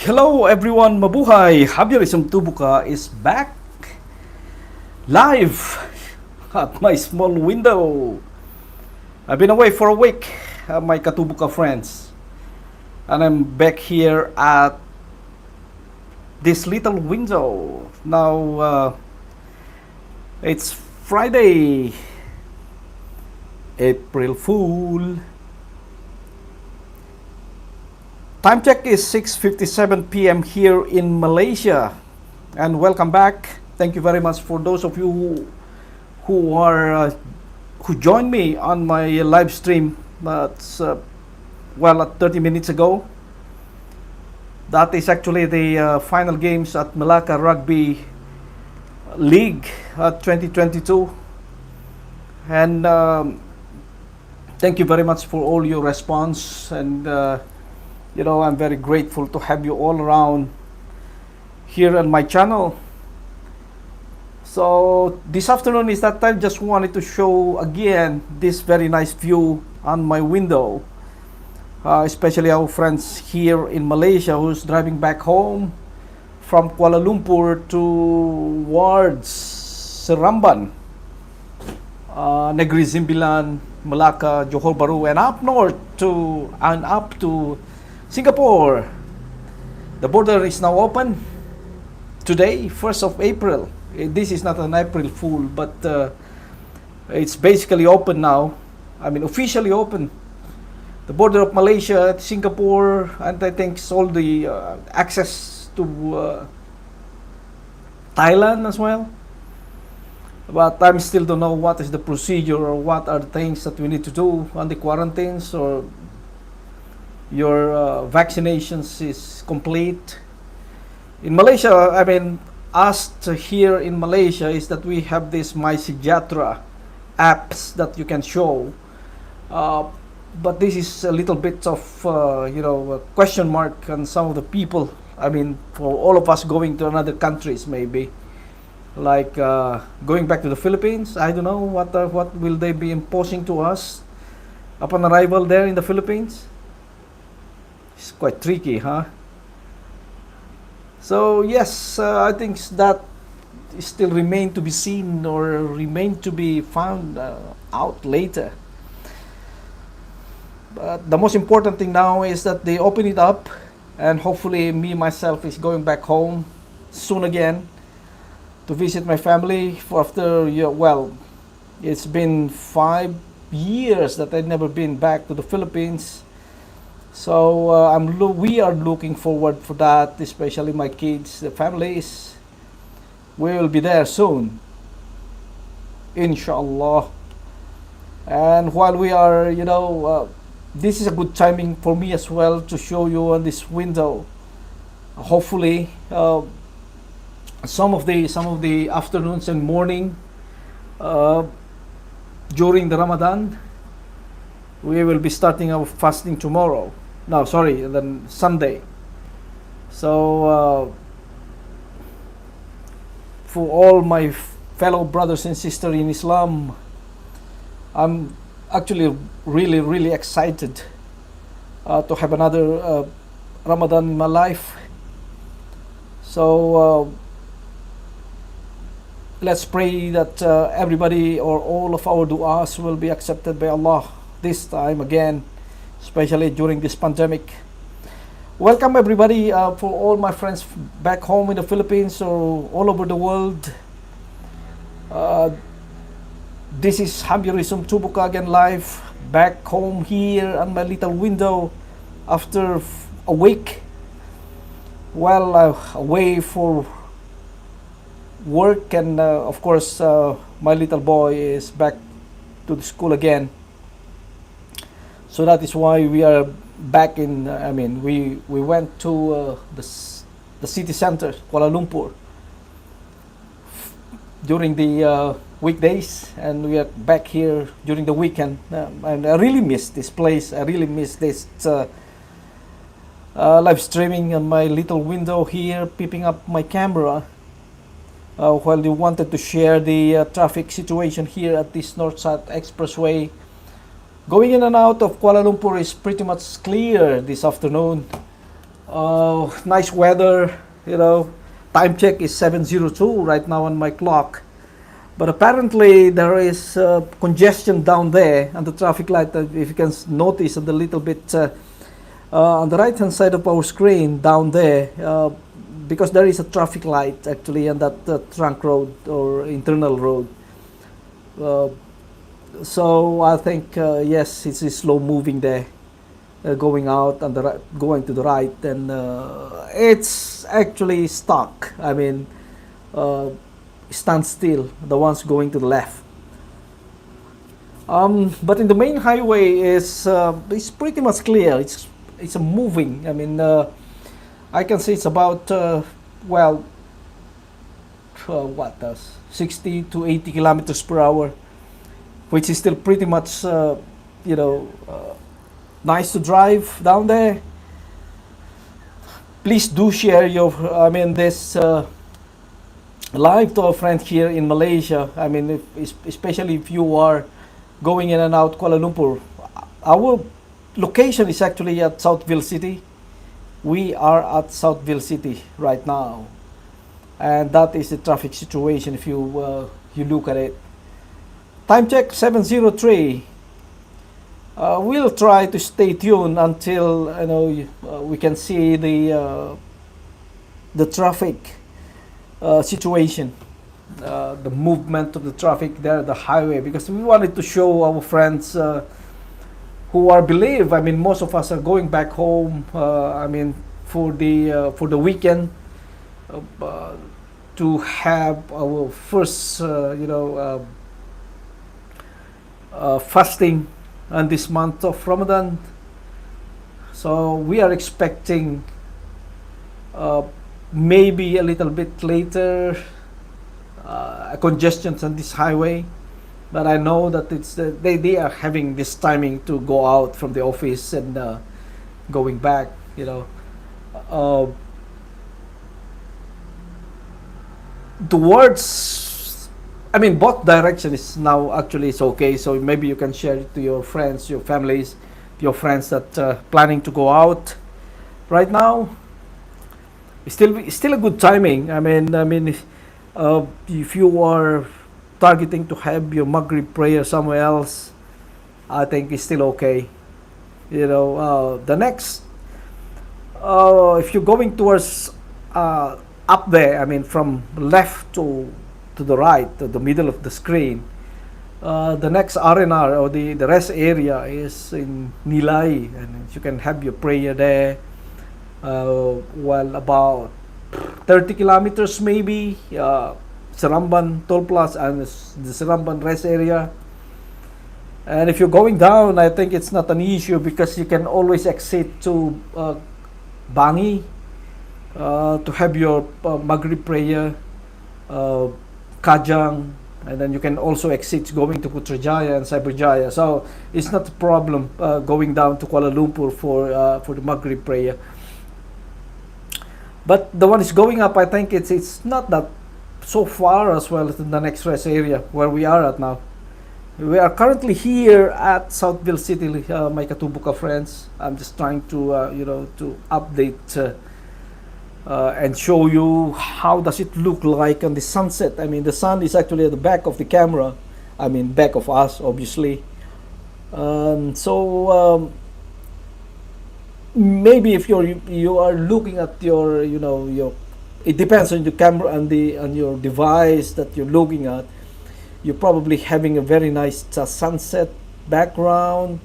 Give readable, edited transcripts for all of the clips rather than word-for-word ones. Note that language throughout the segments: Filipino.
Hello everyone, mabuhay! Habyarism Tubuka is back live at my small window. I've been away for a week, my Katubuka friends, and I'm back here at this little window. Now it's Friday, April Fool. Time check is 6:57 p.m. here in Malaysia, and welcome back. Thank you very much for those of you who joined me on my live stream. That's at 30 minutes ago. That is actually the final games at Malacca Rugby League 2022, and thank you very much for all your response and. I'm very grateful to have you all around here on my channel. So this afternoon is that time. Just wanted to show again this very nice view on my window, especially our friends here in Malaysia who's driving back home from Kuala Lumpur towards Seramban, Negeri Sembilan, Malacca, Johor Bahru, and up north up to Singapore. The border is now open today, 1st of April. This is not an April Fool, but it's basically open now. I mean, officially open. The border of Malaysia, Singapore, and I think all the access to Thailand as well. But I still don't know what is the procedure or what are the things that we need to do on the quarantines or your vaccinations is complete. In Malaysia, I mean, asked here in Malaysia is that we have this My Sejahtera apps that you can show, but this is a little bit of a question mark on some of the people. I mean, for all of us going to another countries, maybe like going back to the Philippines. I don't know what will they be imposing to us upon arrival there in the Philippines. It's quite tricky, huh? So yes, I think that still remain to be seen or remain to be found out later. But the most important thing now is that they open it up, and hopefully me myself is going back home soon again to visit my family for after it's been 5 years that I've never been back to the Philippines. So we are looking forward for that, especially my kids, the families. We will be there soon, inshallah. And while we are, this is a good timing for me as well to show you on this window. Hopefully, some of the afternoons and morning during the Ramadan, we will be starting our fasting tomorrow. No, sorry, then Sunday. So for all my fellow brothers and sisters in Islam, I'm actually really, really excited to have another Ramadan in my life. So let's pray that everybody or all of our du'as will be accepted by Allah this time again, especially during this pandemic. Welcome everybody, for all my friends back home in the Philippines or all over the world. This is Habyarism Tubuka again live, back home here on my little window after a week. Away for work, and of course my little boy is back to the school again. So that is why we are back in, we went to the city center, Kuala Lumpur, during the weekdays, and we are back here during the weekend. And I really miss this place. I really miss this live streaming on my little window here, peeping up my camera while you wanted to share the traffic situation here at this North-South Expressway. Going in and out of Kuala Lumpur is pretty much clear this afternoon. Nice weather, you know. Time check is 7:02 right now on my clock. But apparently there is congestion down there on the traffic light. If you can notice on the little bit on the right hand side of our screen down there, because there is a traffic light actually on that trunk road or internal road. Uh, so I think yes, it's slow moving there, going out and going to the right, and it's actually stuck. I mean, uh, stand still. The ones going to the left. But in the main highway is it's pretty much clear. It's moving. I mean, I can see it's about well, what does 60 to 80 kilometers per hour, which is still pretty much you know nice to drive down there. Please do share your I mean this live to a friend here in Malaysia. I mean, especially if you are going in and out Kuala Lumpur. Our location is actually at Southville City. We are at Southville City right now, and that is the traffic situation. If you look at it, time check 7:03. We'll try to stay tuned until we can see the traffic situation, the movement of the traffic there, the highway, because we wanted to show our friends who are believe. I mean, most of us are going back home. I mean, for the weekend, to have our first, fasting on this month of Ramadan. So we are expecting maybe a little bit later congestions on this highway, but I know that they are having this timing to go out from the office and going back, towards, I mean, both direction is now actually is okay. So maybe you can share it to your friends, your families, your friends that planning to go out right now. It's still a good timing. I mean, if you are targeting to have your Maghrib prayer somewhere else, I think it's still okay. The next, if you're going towards up there, I mean, from left to the right, to the middle of the screen, the next R&R or the rest area is in Nilai, and you can have your prayer there. Well, about 30 kilometers maybe, Seramban Toll Plaza and the Seramban rest area. And if you're going down, I think it's not an issue because you can always exit to Bangi to have your Maghrib prayer, Kajang, and then you can also exit going to Putrajaya and Cyberjaya. So it's not a problem going down to Kuala Lumpur for the Maghrib prayer. But the one is going up, I think it's not that so far as well as the next rest area where we are at now. We are currently here at Southville City, my Katubuka friends. I'm just trying to to update and show you how does it look like on the sunset. I mean, the sun is actually at the back of the camera. I mean, back of us, obviously. Maybe if you are looking at your it depends on the camera and on your device that you're looking at. You're probably having a very nice sunset background,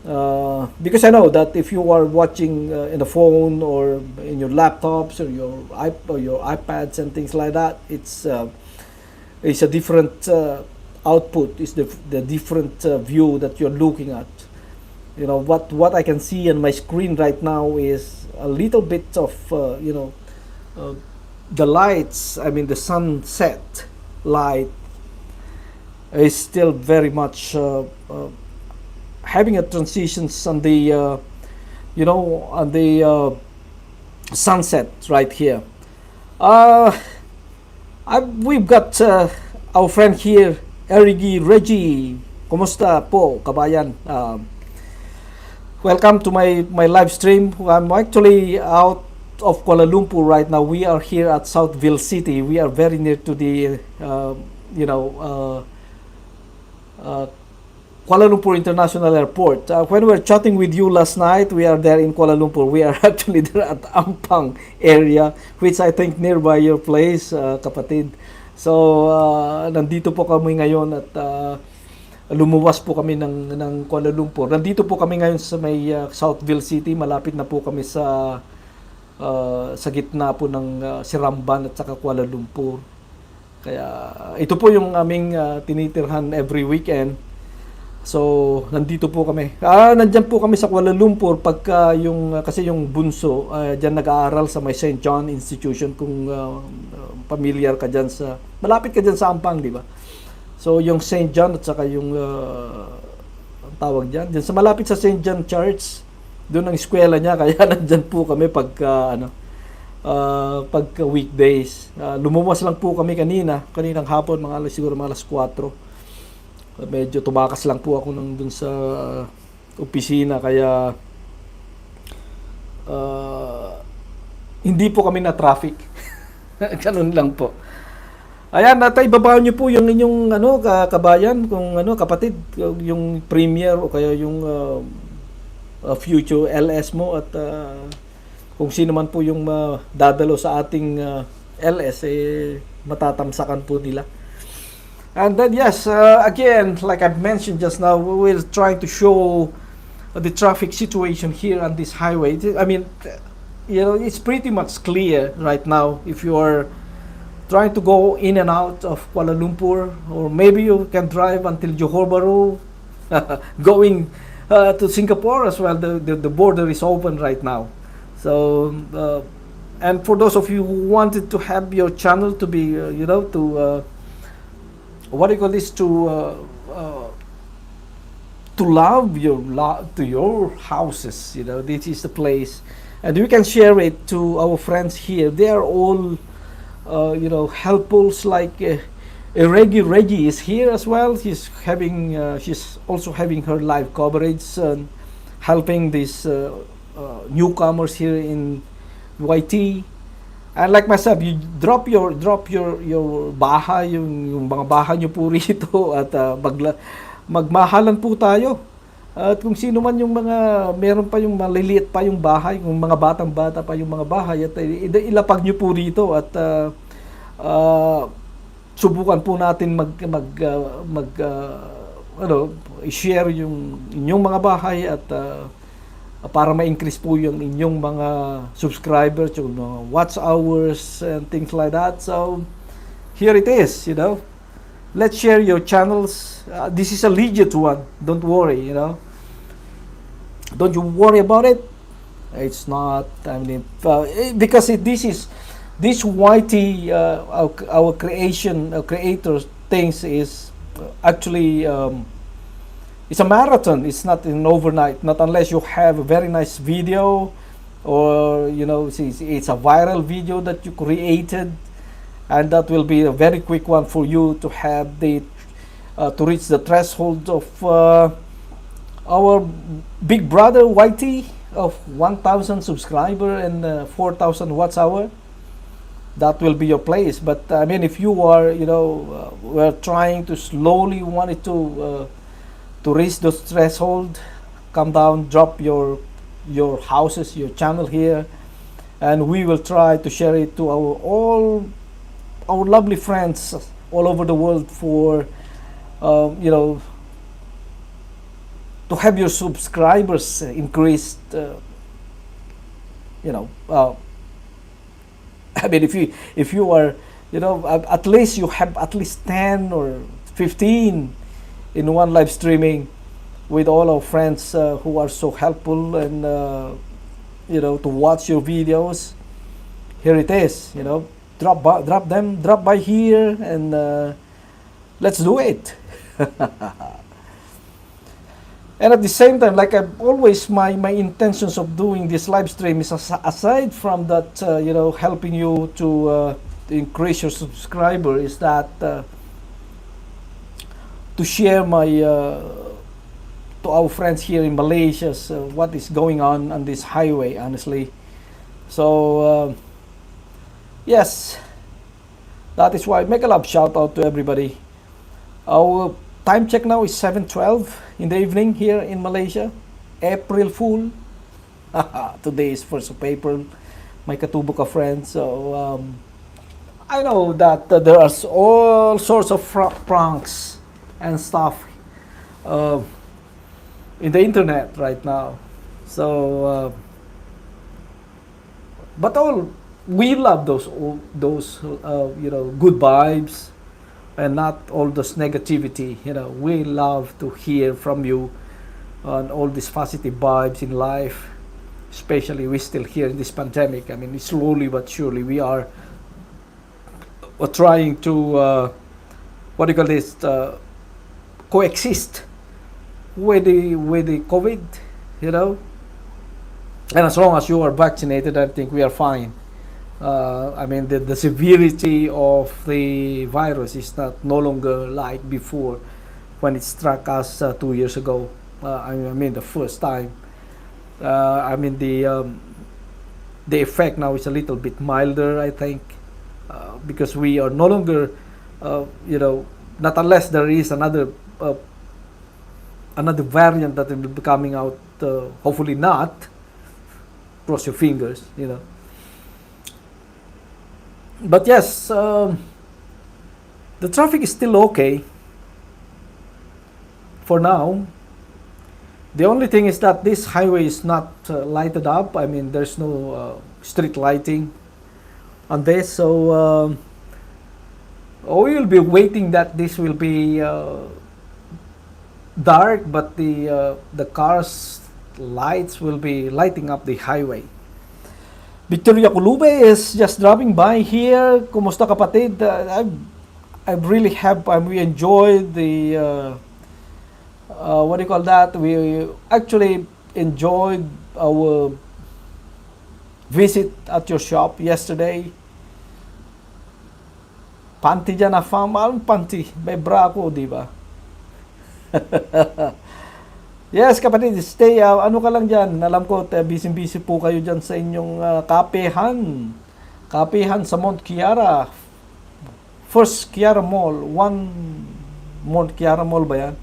because I know that if you are watching in a phone or in your laptops or your iPads and things like that, it's a different output. It's the different view that you're looking at. What I can see on my screen right now is a little bit of the lights. I mean, the sunset light is still very much having a transitions on the on the sunset right here. We've got our friend here, Reggie. Kumusta po, kabayan? Welcome to my live stream. I'm actually out of Kuala Lumpur right now. We are here at Southville City. We are very near to the you know uh, Kuala Lumpur International Airport. When we were chatting with you last night, we are there in Kuala Lumpur. We are actually there at Ampang area, which I think nearby your place, kapatid. So, nandito po kami ngayon at lumuwas po kami ng Kuala Lumpur. Nandito po kami ngayon sa may Southville City. Malapit na po kami sa gitna po ng Siramban at saka Kuala Lumpur. Kaya ito po yung aming tinitirhan every weekend. So, nandito po kami. Nandyan po kami sa Kuala Lumpur pagka kasi yung bunso, dyan nag-aaral sa may St. John Institution kung familiar ka dyan malapit ka dyan sa Ampang, di ba? So, yung St. John at saka yung, ang tawag dyan, dyan sa malapit sa St. John Church, doon ang eskwela niya, kaya nandyan po kami pagka weekdays. Lumuwas lang po kami kaninang hapon, siguro mga alas 4. Medyo tumakas lang po ako dun sa opisina, kaya hindi po kami na traffic. Ganun lang po. Ayan, ibaba niyo po yung inyong kabayan, kung kapatid, yung Premier o kaya yung future LS mo, at kung sino man po yung dadalo sa ating LS, matatamsakan po nila. And then yes, again, like I've mentioned just now, we're trying to show the traffic situation here on this highway. I mean, it's pretty much clear right now if you are trying to go in and out of Kuala Lumpur, or maybe you can drive until Johor Bahru, going to Singapore as well. The border is open right now. So, and for those of you who wanted to have your channel to be, what do you call this, to love your houses, this is the place, and we can share it to our friends here. They are all helpfuls, like Reggie is here as well. She's also having her live coverage and helping these newcomers here in YT. And like myself, you drop your bahay, yung mga bahay nyo po rito, at magmahalan po tayo. At kung sino man yung meron pa yung maliliit pa yung bahay, yung mga batang-bata pa yung mga bahay, at ilapag nyo po rito, at subukan po natin i-share yung inyong mga bahay, at para ma-increase po yung inyong mga subscribers, yung watch hours and things like that. So here it is, let's share your channels. This is a legit one, don't worry, don't you worry about it. It's not, because this YT, our creators things is actually it's a marathon. It's not an overnight, not unless you have a very nice video, or it's a viral video that you created, and that will be a very quick one for you to have to reach the threshold of our big brother YT of 1,000 subscriber and 4,000 watch hour. That will be your place. But I mean, if you are, we're trying to slowly wanted to reach those threshold, come down, drop your houses, your channel here, and we will try to share it to all our lovely friends all over the world for to have your subscribers increased. I mean, if you are, at least you have at least 10 or 15 in one live streaming with all our friends who are so helpful, and to watch your videos. Here it is, drop by here, and let's do it. And at the same time, like I've always, my intentions of doing this live stream is, aside from that, helping you to increase your subscriber, is that to share my to our friends here in Malaysia, so what is going on this highway, honestly. So, yes, that is why make a love shout out to everybody. Our time check now is 7:12 in the evening here in Malaysia. April Fool. Today is 1st of April. May katubo ka friends. So, I know that there are all sorts of pranks and stuff in the internet right now. So, but we love those good vibes and not all this negativity. We love to hear from you on all these positive vibes in life. Especially we still here in this pandemic. I mean, slowly but surely we are trying to coexist with the COVID, and as long as you are vaccinated, I think we are fine. I mean, the severity of the virus is no longer like before when it struck us 2 years ago. I mean, the first time. I mean, the effect now is a little bit milder, I think, because we are no longer, not unless there is another variant that will be coming out. Hopefully not. Cross your fingers, But yes, the traffic is still okay for now. The only thing is that this highway is not lighted up. I mean, there's no street lighting on this, so we will be waiting that this will be dark, but the cars' lights will be lighting up the highway. Victoria Kulube is just driving by here. Kumusta kapatid? We enjoyed the what do you call that? We actually enjoyed our visit at your shop yesterday. Panty dyan na fam. Anong panty? May bra ako, di ba? Yes, kapatid, stay. Ano ka lang dyan? Alam ko, busy-busy po kayo dyan sa inyong kapehan. Kapehan sa Mount Kiara. First Kiara Mall. Mount Kiara Mall ba yan?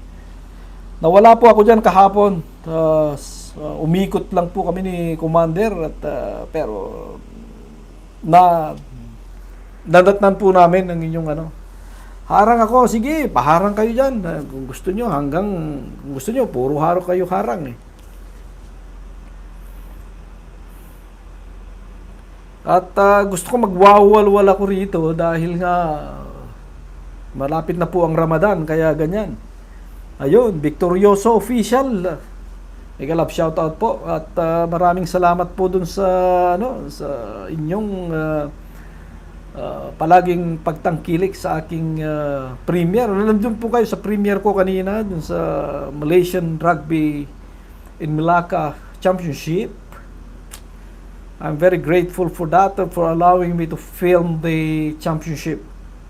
Nawala po ako dyan kahapon. Umikot lang po kami ni Commander. Pero, nadatnan po namin ang inyong harang ako, sige, paharang kayo dyan. Kung gusto nyo, puro harang kayo harang. At gusto ko magwawalwal ako rito dahil nga malapit na po ang Ramadan, kaya ganyan. Ayun, Victorioso Official. Mega love shoutout po at maraming salamat po dun sa inyong palaging pagtangkilik sa aking premiere. Nandun po kayo sa premiere ko kanina dun sa Malaysian Rugby in Malacca Championship. I'm very grateful for that, for allowing me to film the championship,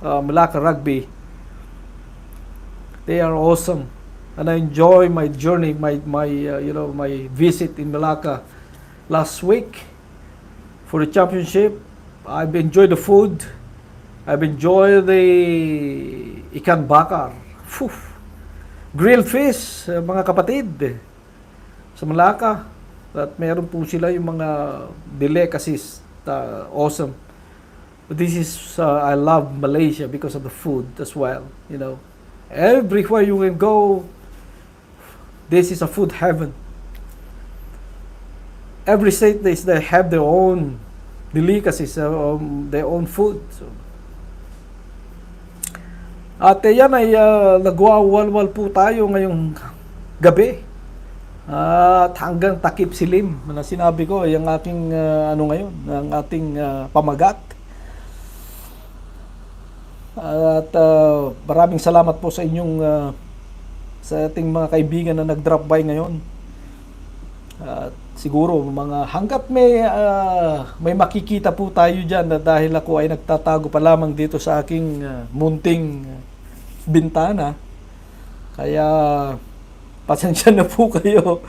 Malacca Rugby. They are awesome, and I enjoy my journey, my visit in Malacca last week for the championship. I've enjoyed the food. I've enjoyed the ikan bakar. Grilled fish, mga kapatid. Sa Malacca. At meron po sila yung mga delicacies. Awesome. But this is, I love Malaysia because of the food as well. Everywhere you can go, this is a food heaven. Every state they have their own delicacies, their own food. So, at yan ay nagwawalwal po tayo ngayong gabi. At hanggang Takipsilim, na sinabi ko, yung aking ngayon, ang ating pamagat. At maraming salamat po sa inyong sa ating mga kaibigan na nag-drop by ngayon. At siguro hanggat may makikita po tayo diyan, dahil ako ay nagtatago pa lamang dito sa aking munting bintana. Kaya Pasensya na po kayo.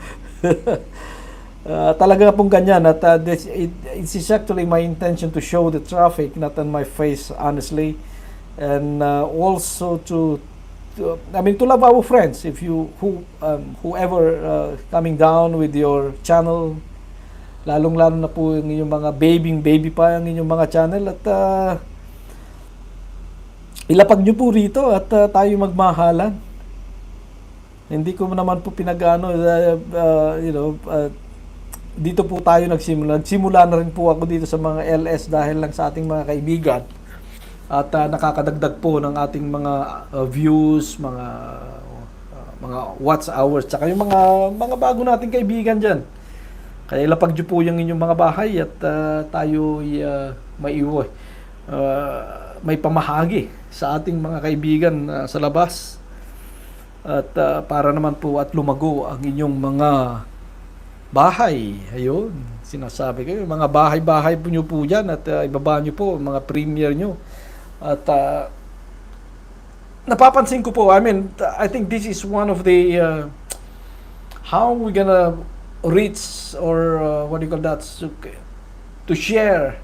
Talaga pong ganyan at it is actually my intention to show the traffic, not on my face, honestly, and also I mean, to love our friends. If you whoever coming down with your channel, lalong-lalo na po yung inyong mga baby pa ang inyong mga channel, at ilapag nyo po rito at tayo magmahalan. Hindi ko naman po pinagano, dito po tayo nagsimula. Nagsimula na rin po ako dito sa mga LS dahil lang sa ating mga kaibigan. At nakakadagdag po ng ating mga views, mga watch hours, tsaka yung mga bago nating kaibigan diyan. Kaya ilapag niyo po yung inyong mga bahay at tayo may pamahagi sa ating mga kaibigan sa labas. At para naman po at lumago ang inyong mga bahay. Ayun, sinasabi ko, mga bahay-bahay po nyo po dyan at ibaba nyo po mga premier nyo. At napapansin ko po, I mean, I think this is one of the how we gonna reach or what do you call that, to share,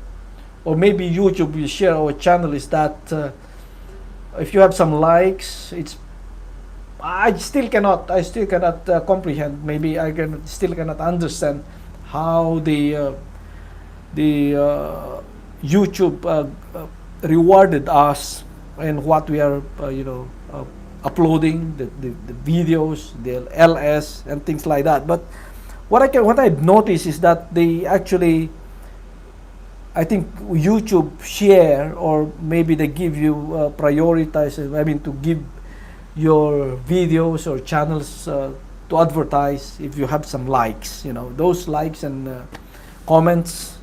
or maybe YouTube will share our channel, is that if you have some likes, I still cannot comprehend. Maybe still cannot understand how the YouTube rewarded us and what we are uploading, the videos, the LS and things like that. But what I've noticed is that they actually, I think YouTube share, or maybe they give you prioritize. I mean, to give your videos or channels to advertise if you have some likes. Those likes and comments,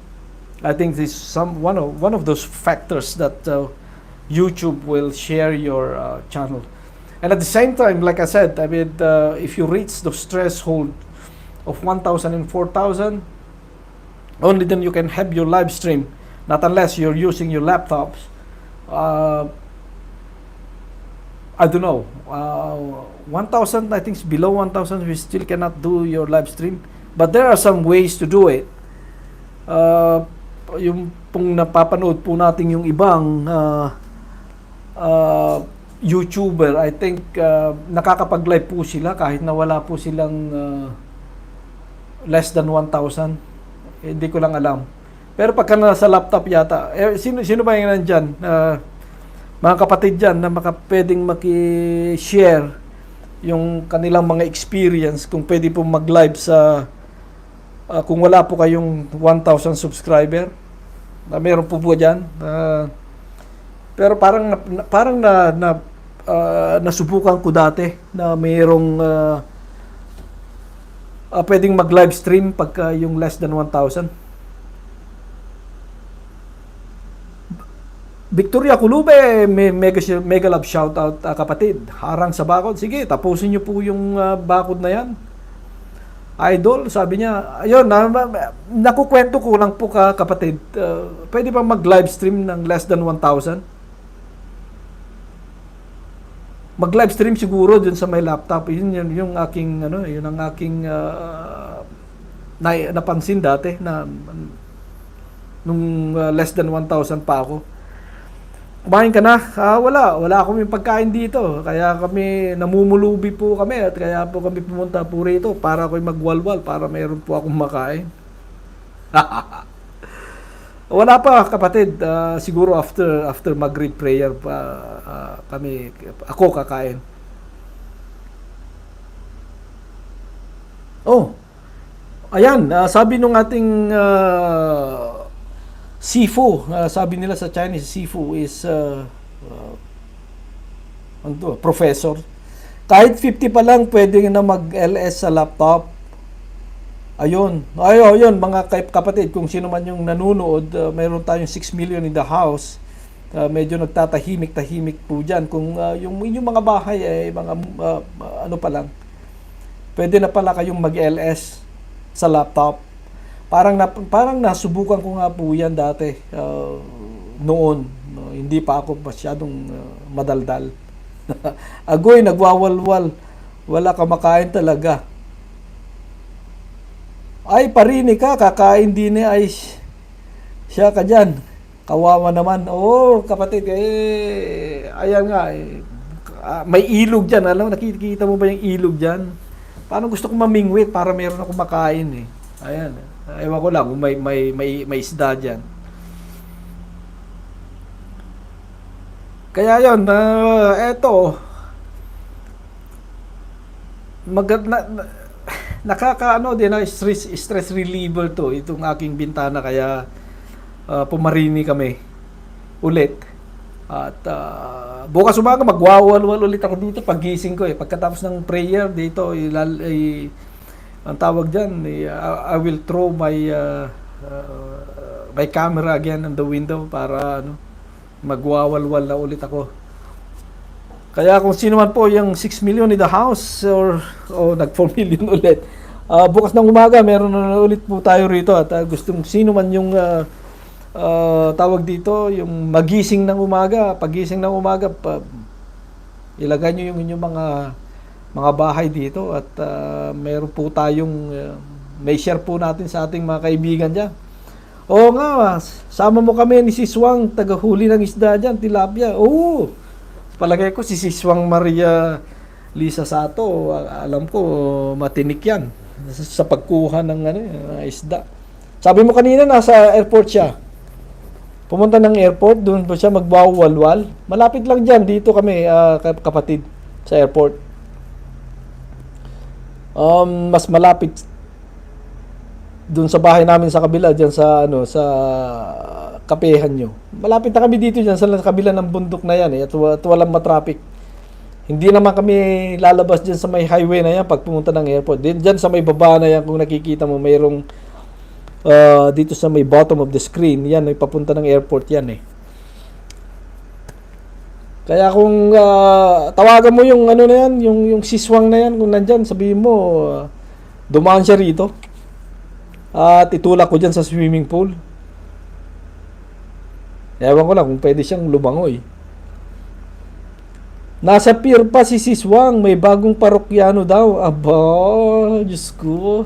I think this is one of those factors that YouTube will share your channel. And at the same time, like I said, I mean, if you reach the threshold of 1,000 and 4,000, only then you can have your live stream, not unless you're using your laptops. I don't know, 1,000, I think below 1,000 we still cannot do your live stream, but there are some ways to do it. Yung pong napapanood po natin yung ibang YouTuber, I think nakakapag-live po sila kahit na wala po silang less than 1,000. Hindi ko lang alam. Pero pagka nasa laptop yata, sino ba yung nandyan? Mga kapatid dyan na pwedeng maki-share yung kanilang mga experience, kung pwede po mag-live sa kung wala po kayong 1,000 subscriber, meron po po dyan. Pero parang nasubukan ko dati na mayroong pwedeng mag-live stream pagka yung less than 1,000. Victoria Kulube, mega love shoutout kapatid. Harang sa bakod. Sige, tapusin nyo po yung bakod na yan. Idol, sabi niya, ayun, nakukwento ko lang po kapatid. Pwede ba mag-live stream ng less than 1,000? Mag-live stream siguro dun sa may laptop. Yun yung aking, yun ang aking napansin dati na nung less than 1,000 pa ako. Kumain ka na? Wala kami pagkain dito. Kaya kami, namumulubi po kami at kaya po kami pumunta po rito para ako'y magwalwal, para mayroon po akong makain. Wala pa kapatid. Siguro after Maghrib prayer pa ako kakain. Oh, ayan. Sabi nung ating Sifu, sabi nila sa Chinese, Sifu is professor. Kahit 50 pa lang, pwede na mag-LS sa laptop. Ayun, mga kapatid, kung sino man yung nanonood, mayroon tayong 6 million in the house. Medyo nagtatahimik po dyan. Kung yung mga bahay ay mga pa lang, pwede na pala kayong mag-LS sa laptop. Parang nasubukan ko nga po yan dati noon. Hindi pa ako masyadong madaldal. Agoy, nagwawalwal. Wala ka makain talaga. Ay, parini ka, kakain din ay siya ka dyan. Kawawa naman. Oo, kapatid, ayan nga, may ilog dyan. Alam mo, nakikita mo ba yung ilog dyan? Paano gusto kong mamingwit para meron akong makain eh. Ayan. Ewan ko lang kung may isda dyan. Kaya yun, eto, nakakaano din na stress reliever to itong aking bintana kaya pumarini kami ulit at bukas umaga magwawalwal ulit ako dito paggising ko pagkatapos ng prayer dito ang tawag diyan I will throw my camera again on the window para magwawalwal na ulit ako. Kaya kung sino man po yung 6 million in the house or nag 4 million ulit. Bukas ng umaga meron na ulit po tayo rito at gustong sino man yung tawag dito, yung magising ng umaga, pagising ng umaga, ilagay niyo yung inyong mga bahay dito at meron po tayong may share po natin sa ating mga kaibigan diyan. Oo nga, sama mo kami ni Siswang, tagahuli ng isda diyan, tilapia. Oo. Palagay ko si Siswang Maria Lisa Sato, alam ko matinik yan sa pagkuha ng isda. Sabi mo kanina nasa airport siya. Pumunta ng airport, doon pa siya magbawalwal. Malapit lang diyan, dito kami kapatid sa airport. Mas malapit doon sa bahay namin sa kabila diyan sa kapehan nyo. Malapit na kami dito dyan sa kabila ng bundok na yan at walang matraffic. Hindi naman kami lalabas dyan sa may highway na yan pag pumunta ng airport. Dyan sa may baba na yan kung nakikita mo mayroong dito sa may bottom of the screen yan ay papunta ng airport yan Kaya kung tawagan mo yung na yan, yung Siswang na yan kung nandyan, sabihin mo dumaan siya rito at itulak ko dyan sa swimming pool. Ewan ko lang kung pwede siyang lumangoy. Nasa pier pa si Siswang, may bagong parokyano daw. Aba, Diyos ko.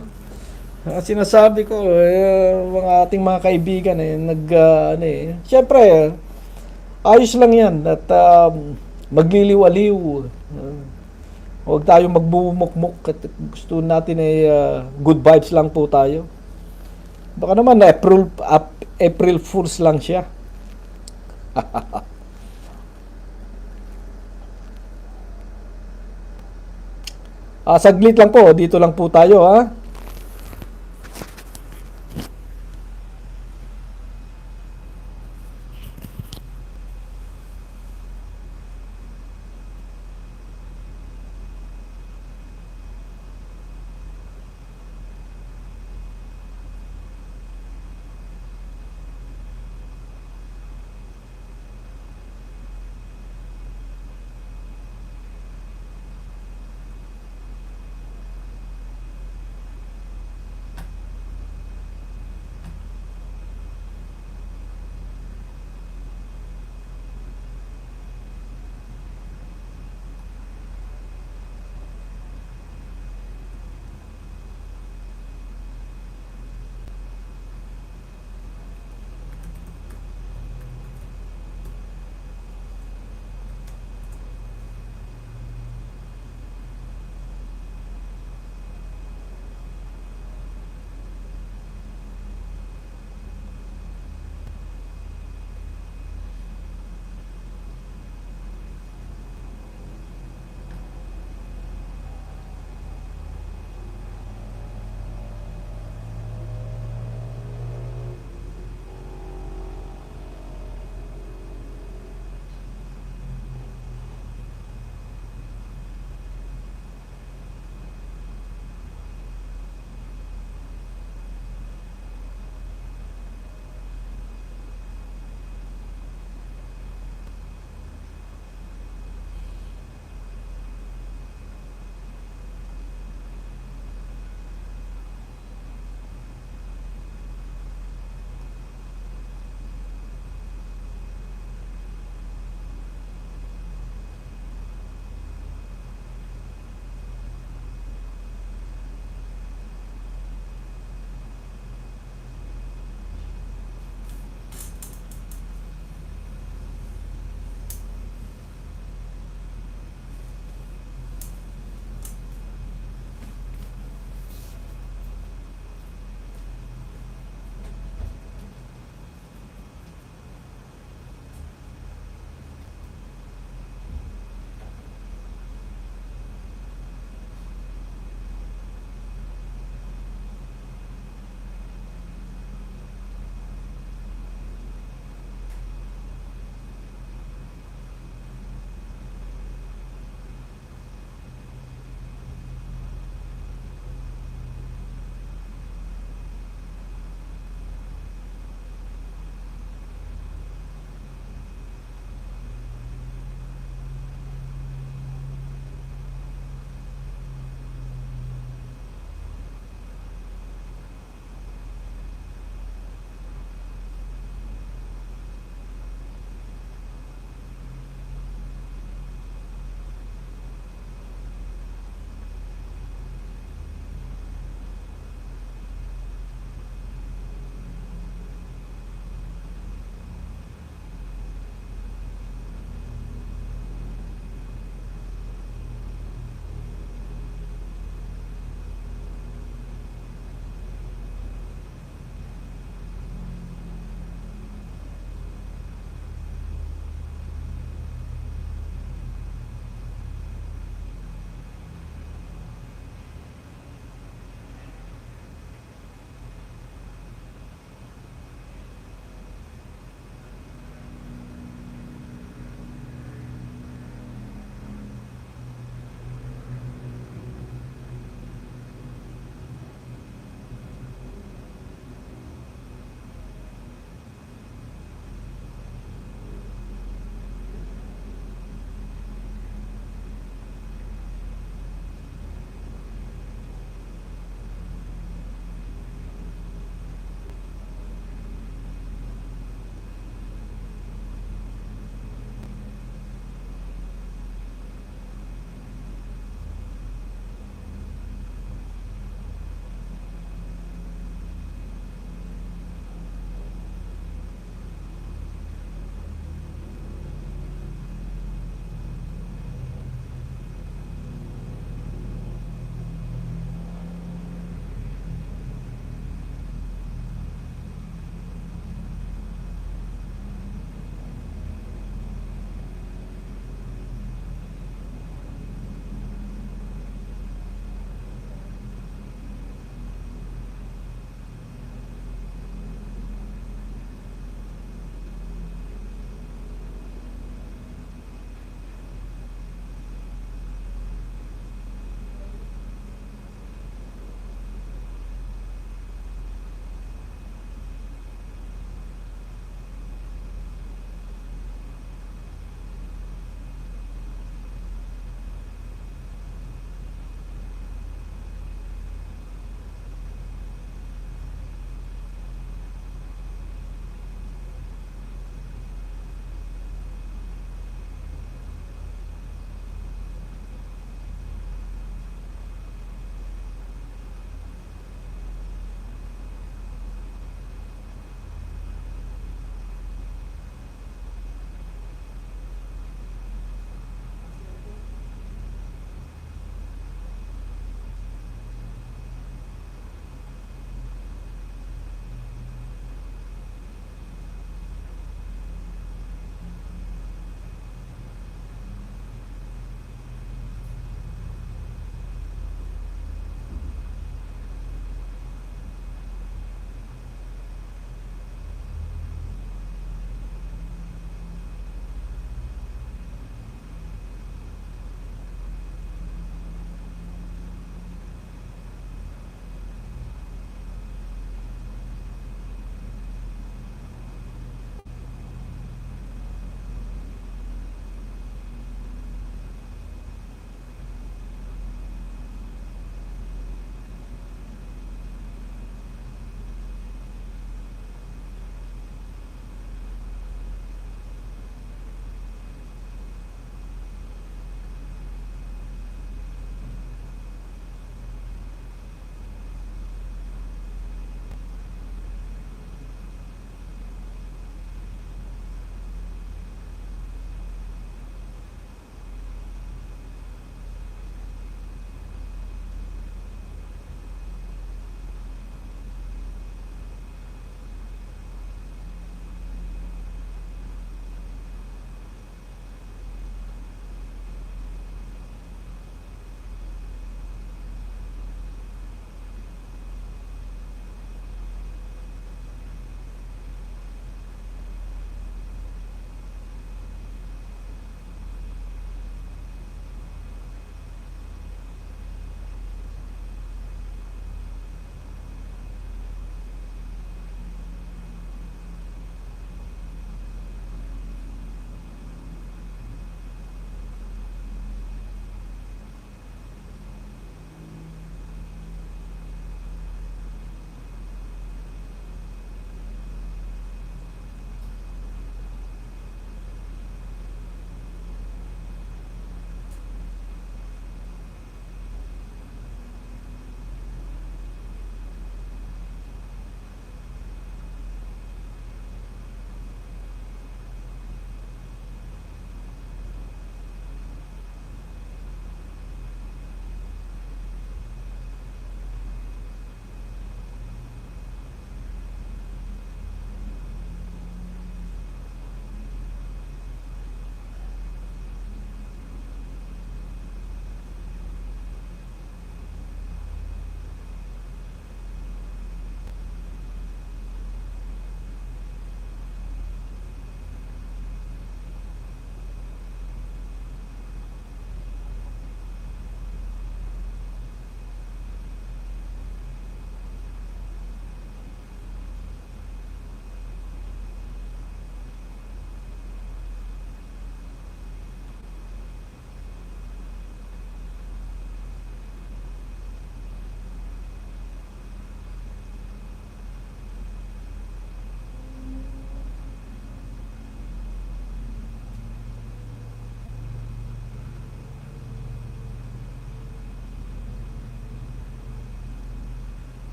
Sinasabi ko, mga ating mga kaibigan siyempre, ayos lang yan at magliliw-aliw. Huwag tayo magbumukmuk at gusto natin good vibes lang po tayo. Baka naman April Fools lang siya. Saglit lang po, dito lang po tayo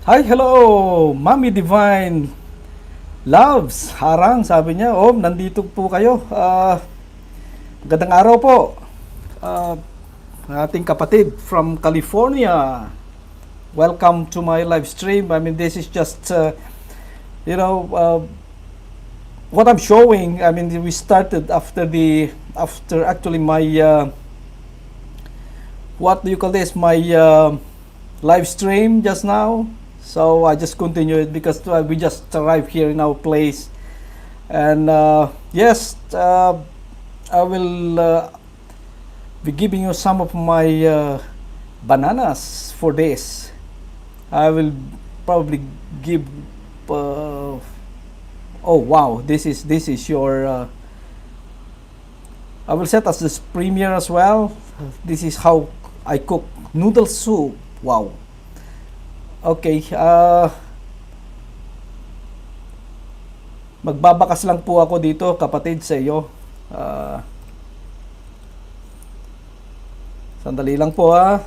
Hi, hello, Mami Divine Loves. Harang, sabi niya. Oh, nandito po kayo. Magandang araw po. Uh, Ating kapatid from California. Welcome to my live stream. I mean, this is just, you know, what I'm showing. I mean, we started after actually my, what do you call this? My live stream just now. So I just continue it because we just arrived here in our place. And yes, I will be giving you some of my bananas for this. I will probably give. Oh wow, this is your. I will set as this premiere as well. This is how I cook noodle soup. Wow. Okay. Magbabakas lang po ako dito, kapatid, sa iyo. Sandali lang po ha.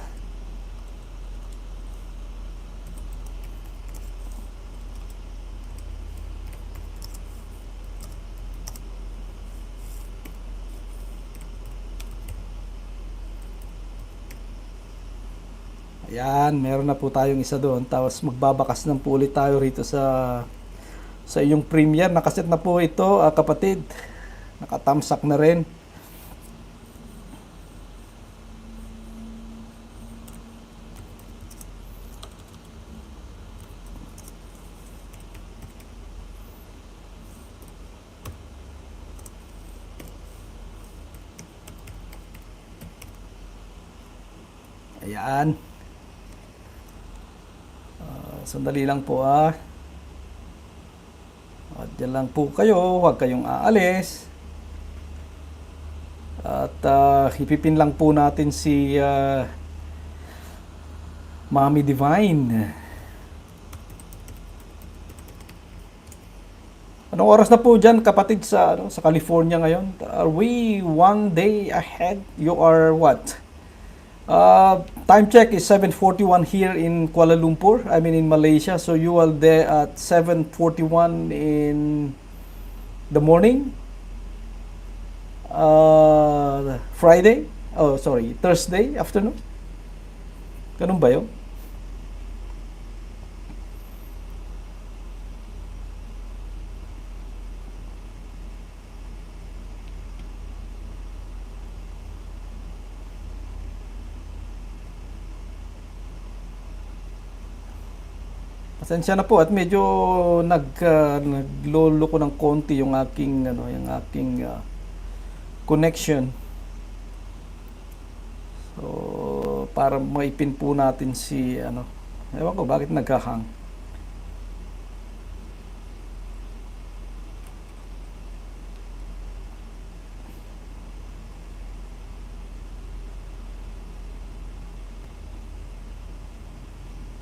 Ayan, meron na po tayong isa doon. Tapos magbabakas ng po ulit tayo rito sa iyong premiere. Nakaset na po ito, kapatid. Nakatamsak na rin. Ayan. Sandali lang po At dyan lang po kayo, huwag kayong aalis. At ipipin lang po natin si Mami Divine. Anong oras na po dyan, kapatid, sa California ngayon? Are we one day ahead? You are what? Time check is 7:41 here in Kuala Lumpur. I mean in Malaysia. So you are there at 7:41 in the morning. Friday? Oh, sorry. Thursday afternoon? Ganun ba yun? Pasensya na po at medyo naglolo ko ng konti yung aking connection. So para maipin po natin si ewan ko bakit naghahang.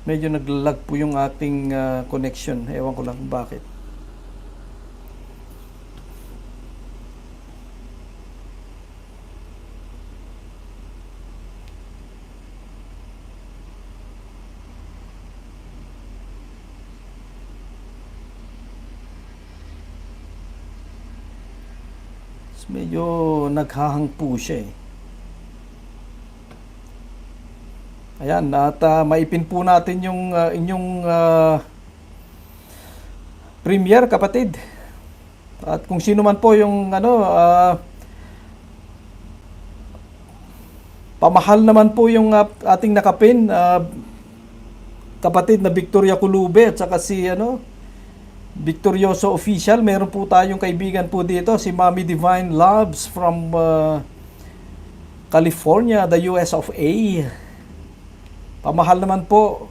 Medyo naglag po yung ating connection. Ewan ko lang bakit. Medyo naghahang po siya eh. Ayan, at maipin po natin yung inyong premiere, kapatid. At kung sino man po yung pamahal naman po yung ating nakapin, kapatid na Victoria Kulube at saka si Victorioso Official. Meron po tayong kaibigan po dito, si Mami Divine Loves from California, the US of A. Pamahal naman po.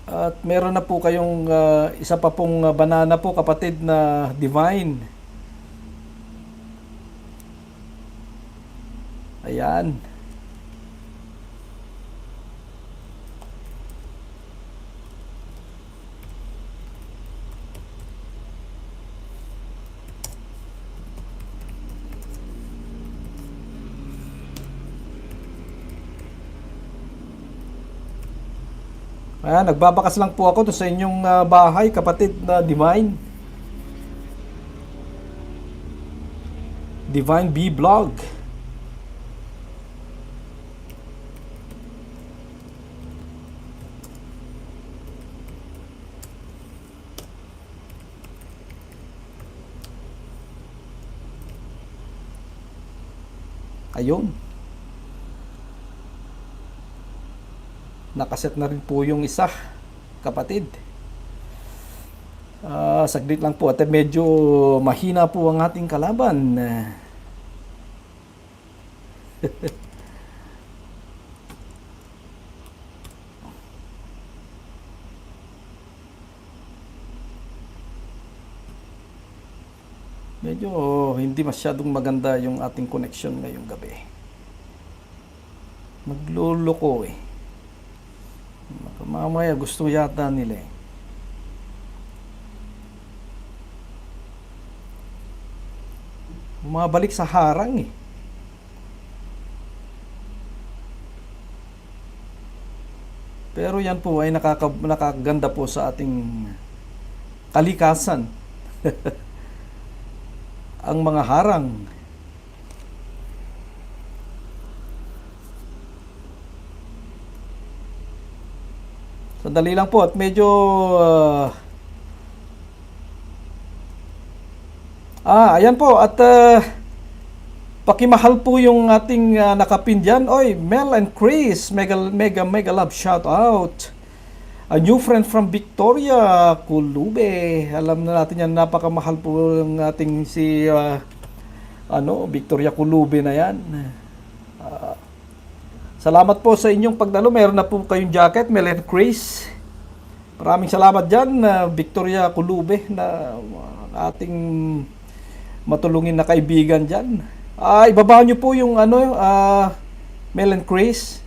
At meron na po kayong isa pa pong banana po, kapatid na Divine. Ayan. Ayan, nagbabakas lang po ako doon sa inyong bahay, kapatid na Divine. Divine B Vlog. Ayun. Nakaset na rin po yung isa, kapatid. Saglit lang po at medyo mahina po ang ating kalaban. Medyo hindi masyadong maganda yung ating connection ngayong gabi. Magluloko eh. Mamaya gusto yata nila eh. Bumabalik sa harang eh. Pero yan po ay nakakaganda po sa ating kalikasan. Ang mga harang. Sandali lang po at medyo ayan po at pakimahal po yung ating nakapin dyan. Oy, Mel and Chris, mega love shout out. A new friend from Victoria, Kulube. Alam na natin yan, napakamahal po yung ating si Victoria Kulube na yan. Salamat po sa inyong pagdalo. Meron na po kayong jacket, Mel and Chris. Maraming salamat dyan, Victoria Kulube, na ating matulungin na kaibigan dyan. Ibaba nyo po yung Mel and Chris.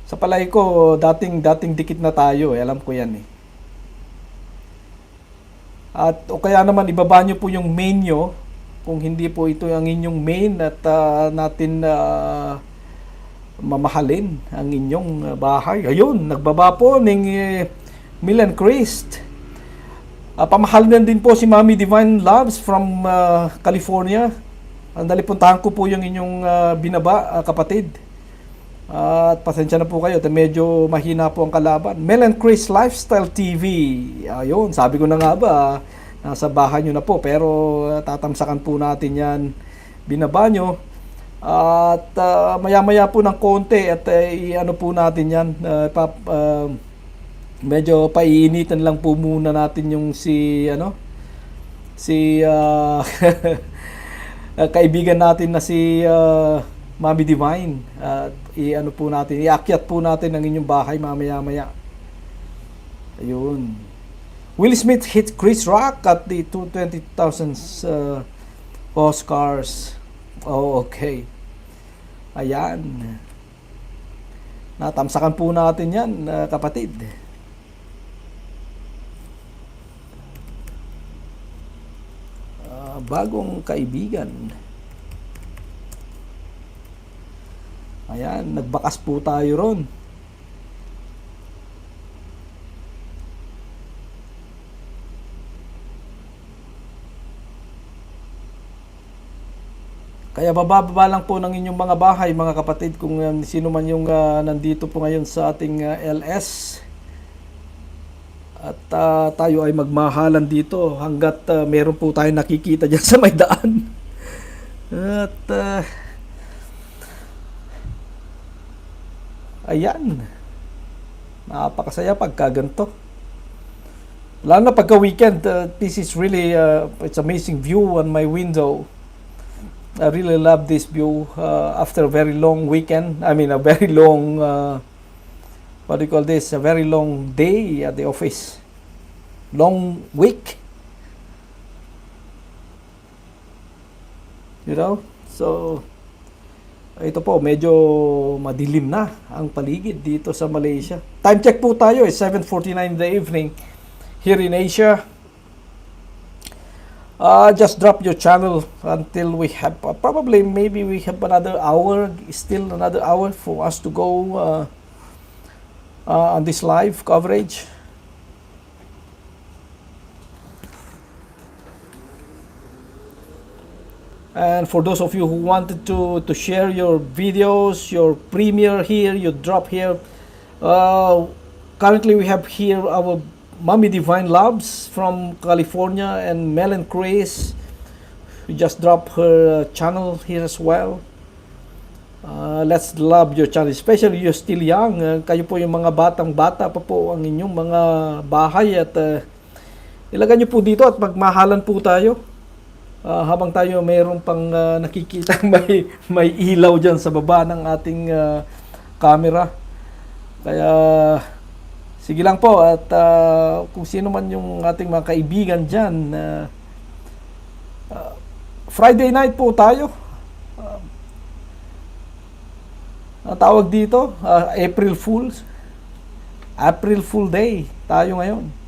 Sa palay ko, dating dikit na tayo. Alam ko yan eh. At o kaya naman, ibaba nyo po yung main nyo. Kung hindi po ito ang inyong main at natin mamahalin ang inyong bahay. Ayun, nagbaba po ng Mel and Chris. Pamahal na din po si Mami Divine Loves from California. Andali, puntahan ko po yung inyong binaba, kapatid. At pasensya na po kayo, medyo mahina po ang kalaban. Mel and Chris Lifestyle TV. Ayun, sabi ko na nga ba, nasa bahay nyo na po. Pero tatamsakan po natin yan. Binaba nyo. At maya-maya po ng konti at i-ano po natin yan. Medyo paiinitan lang po muna natin yung si kaibigan natin na si Mami Divine. At i-ano po natin, iakyat po natin ang inyong bahay mamaya-maya. Ayun. Will Smith hit Chris Rock at the 220,000 Oscars. Oh, okay. Ayan. Natamsakan po natin yan, kapatid. Bagong kaibigan. Ayan, nagbakas po tayo ron. Kaya bababa lang po ng inyong mga bahay, mga kapatid, kung sino man yung nandito po ngayon sa ating LS. At tayo ay magmahalan dito hanggat meron po tayo nakikita dyan sa may daan. At ayan, napakasaya pagka ganito. Lalo na pagka weekend, this is really it's amazing view on my window. I really love this view after a very long weekend. I mean a very long what do you call this? A very long day at the office. Long week. You know? So ito po, medyo madilim na ang paligid dito sa Malaysia. Time check po tayo, 7:49 in the evening here in Asia. Just drop your channel until we have, probably maybe we have another hour, still another hour for us to go on this live coverage. And for those of you who wanted to share your videos, your premiere here, you drop here. Currently we have here our Mommy Divine Loves from California, and Mel and Chris. We just dropped her channel here as well. Let's love your channel, especially you're still young. Kayo po yung mga batang-bata pa po ang inyong mga bahay, at ilagay nyo po dito at magmahalan po tayo. Habang tayo mayroon pang nakikita may ilaw dyan sa baba ng ating camera. Kaya sige lang po, at kung sino man yung ating mga kaibigan dyan, Friday night po tayo. Ang tawag dito, April Fool Day tayo ngayon.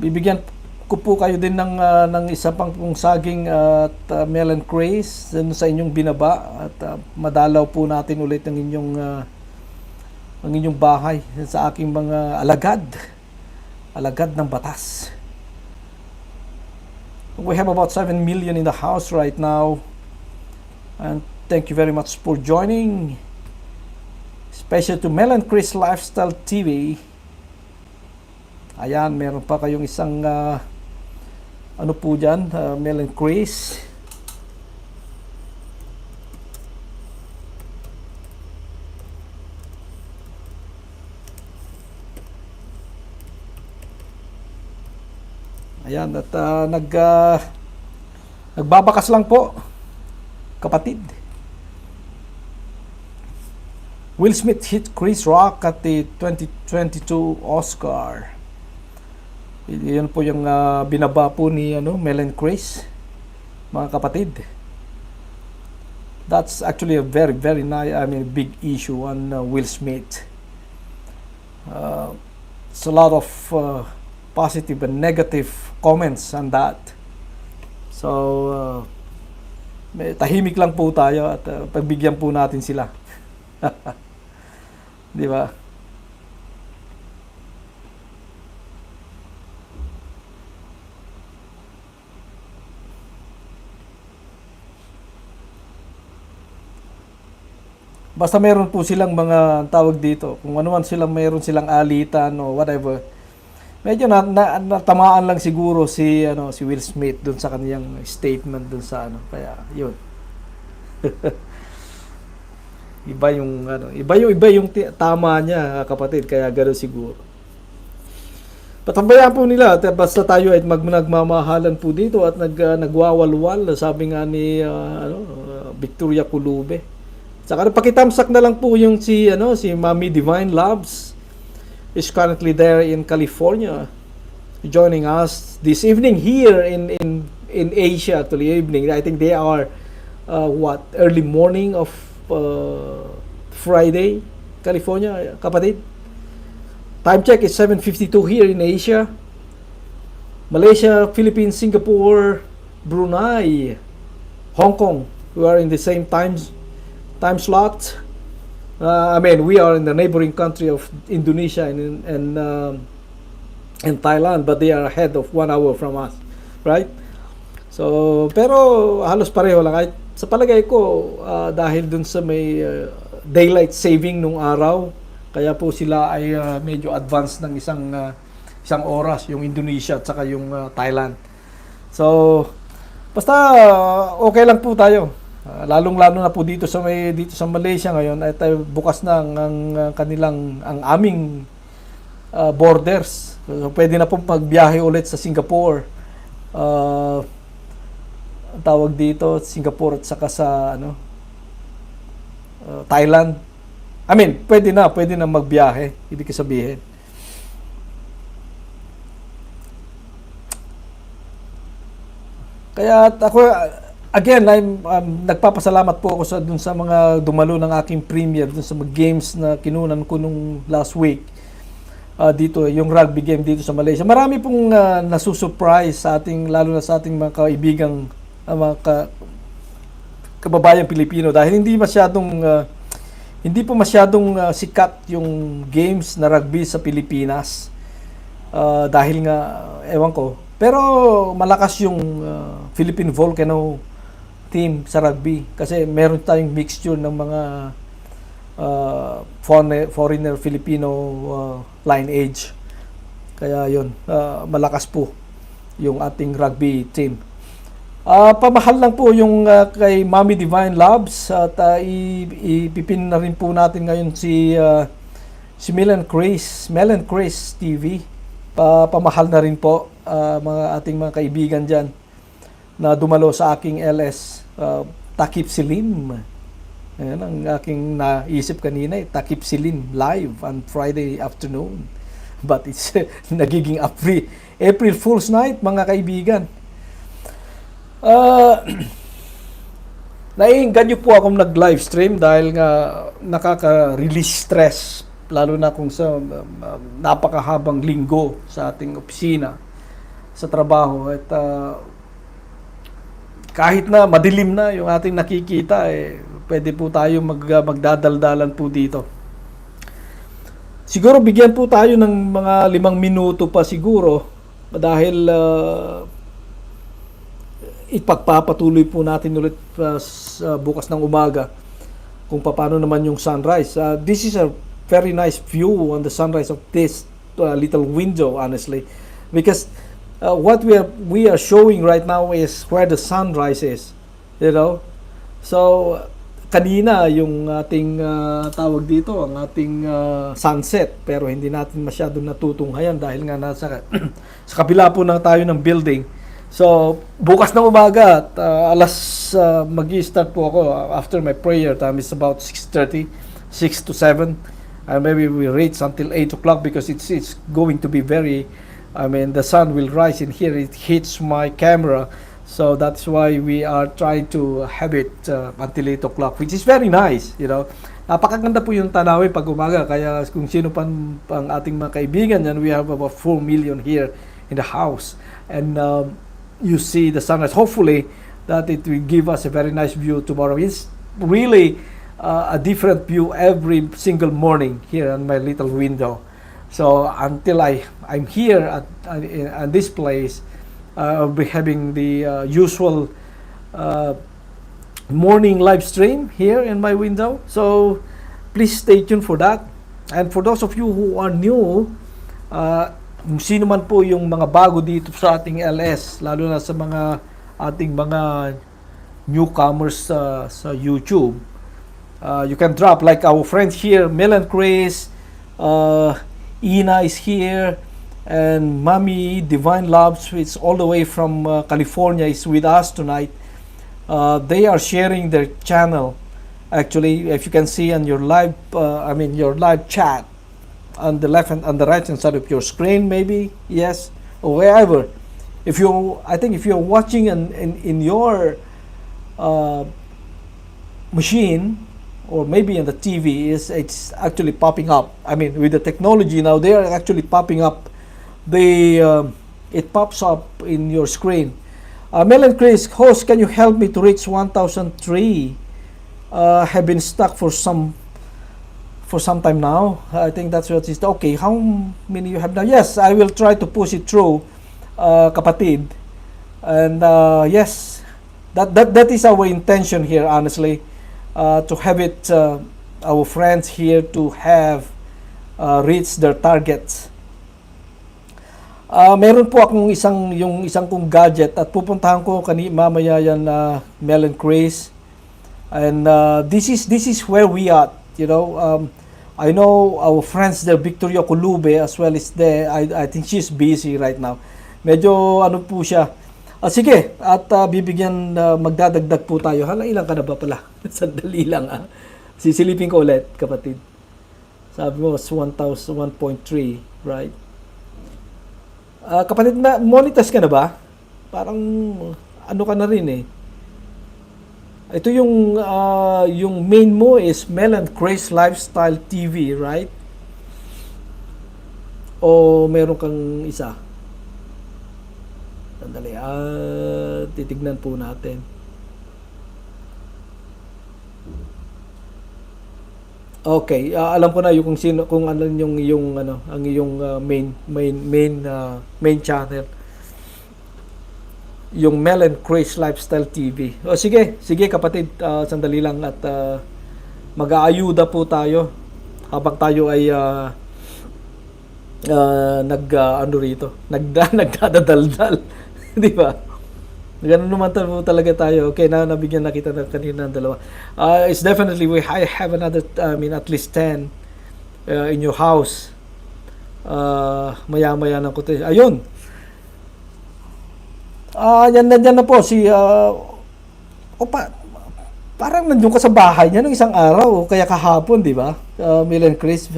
Bibigyan ko po kayo din ng isa pang pong saging at melon craze sa inyong binaba, at madalaw po natin ulit ang inyong bahay sa aking mga alagad ng batas. We have about 7 million in the house right now, and thank you very much for joining. Special to Mel and Chris Lifestyle TV. Ayan, meron pa kayong isang ano po dyan, Mel and Chris. Ayan, at nagbabakas lang po, kapatid. Will Smith hit Chris Rock at the 2022 Oscar. Yan po yung binaba po ni Mel and Chris, mga kapatid. That's actually a very, very nice, big issue on Will Smith. It's a lot of positive and negative comments on that. So, tahimik lang po tayo at pagbigyan po natin sila. Di ba? Basta meron po silang mga tawag dito, kung ano man silang meron silang alitan o whatever. Medyo natamaan lang siguro si Will Smith doon sa kaniyang statement doon sa kaya yun. iba yung tama niya, kapatid, kaya gano'n siguro. Patabayaan po nila, basta tayo ay nagmamahalan po dito at nagwawalwal, sabi nga ni Victoria Kulube. Saka pakitamsak na lang po yung si Mommy Divine Loves is currently there in California, joining us this evening here in Asia. Actually, evening. I think they are early morning of Friday, California, kapatid. Time check is 7:52 here in Asia. Malaysia, Philippines, Singapore, Brunei, Hong Kong. We are in the same time slot. We are in the neighboring country of Indonesia and Thailand, but they are ahead of 1 hour from us, right? So, pero halos pareho lang. Sa palagay ko, dahil dun sa may daylight saving nung araw, kaya po sila ay medyo advanced ng isang oras, yung Indonesia at saka yung Thailand. So, basta okay lang po tayo. Lalong-lalo na po dito sa Malaysia ngayon ay bukas na ang aming borders. So, pwede na pong pagbiyahe ulit sa Singapore. Tawag dito Singapore at saka sa Thailand. Pwede na magbiyahe, ibig sabihin. Kaya ako again, nagpapasalamat po ako dun sa mga dumalo ng aking premiere, dun sa mga games na kinunan ko nung last week. Dito, yung rugby game dito sa Malaysia. Marami pong nasusurprise sa lalo na sa ating mga kaibigang, mga kababayang Pilipino dahil hindi po masyadong sikat yung games na rugby sa Pilipinas. Dahil nga ewan ko. Pero malakas yung Philippine Volcano team sa rugby kasi meron tayong mixture ng mga foreigner Filipino lineage. Kaya yun, malakas po yung ating rugby team. Pamahal lang po yung kay Mommy Divine Loves at ipipin na rin po natin ngayon si Mel and Chris TV. Pamahal na rin po mga ating mga kaibigan dyan na dumalo sa aking LS Takipsilim. Ayan ang aking naisip kanina, Takipsilim live on Friday afternoon. But it's nagiging April Fool's Night, mga kaibigan. Naiinganyo po akong nag-live stream dahil nga nakaka-release stress, lalo na kung sa napakahabang linggo sa ating opisina, sa trabaho. At kahit na madilim na yung ating nakikita, pwede po tayo magdadaldalan po dito. Siguro bigyan po tayo ng mga 5 minuto pa siguro dahil ipagpapatuloy po natin ulit bukas ng umaga kung paano naman yung sunrise. This is a very nice view on the sunrise of this little window, honestly, because what we are showing right now is where the sunrise is, you know. So kanina yung ating tawag dito, ang ating sunset, pero hindi natin masyadong natutunghayan dahil nga nasa sa kabila po na tayo ng building. So, bukas ng umaga, mag-i-start po ako after my prayer time is about 6:30, 6 to 7. Maybe we reach until 8 o'clock because it's going to be the sun will rise in here. It hits my camera. So, that's why we are trying to have it until 8 o'clock, which is very nice, you know. Napakaganda po yung tanawin pag umaga. Kaya kung sino pang ating mga kaibigan yan, we have about 4 million here in the house. And you see the sunrise. Hopefully that it will give us a very nice view tomorrow. It's really a different view every single morning here on my little window. So until I'm here at this place, I'll be having the usual morning live stream here in my window. So please stay tuned for that. And for those of you who are new, sino man po yung mga bago dito sa ating LS, lalo na sa mga ating mga newcomers sa YouTube, you can drop like our friends here, Mel and Chris, Ina is here, and Mommy Divine Loves, it's all the way from California, is with us tonight. They are sharing their channel. Actually, if you can see on your live, your live chat, on the left and on the right hand side of your screen, maybe, yes, or wherever. If you're watching in your machine, or maybe on the TV, it's actually popping up. With the technology now, they are actually popping up. It pops up in your screen. Mel and Chris, host, can you help me to reach 1,003? Have been stuck for some time now. I think that's what it is. Okay, how many you have now? Yes, I will try to push it through, kapatid. And yes, that is our intention here, honestly, to have it, our friends here to have reach their targets. Meron po akong isang kong gadget at pupuntahan ko mamaya yan, Mel and Chris. And this is where we are, you know. I know our friends there, Victoria Kulube as well is there. I think she's busy right now. Medyo ano po siya. Sige, at magdadagdag po tayo. Hala, ilang ka na ba pala? Sandali lang. Sisilipin ko ulit, kapatid. Sabi mo, 1,001.3, right? Kapatid, monetize ka na ba? Parang ano ka na rin eh. Ito yung main mo is Mel and Chris Lifestyle TV, right? O meron kang isa? Sandali, titignan po natin. Okay, alam ko na yung kung sino, kung ano yung ano, ang iyong main channel, yung Mel and Chris Lifestyle TV. O sige, sige kapatid, sandali lang at mag-aayuda po tayo habang tayo ay ano rito, nagdadaldal, di ba? Ganun naman talaga tayo. Okay, nabigyan na kita ng kanina ng dalawa. It's definitely, I have another, I mean, at least 10 in your house. Maya-maya ng kote. Ayun. Nandyan na po si, parang nandun ka sa bahay niya ng isang araw, kaya kahapon, di ba? Mil and Chris.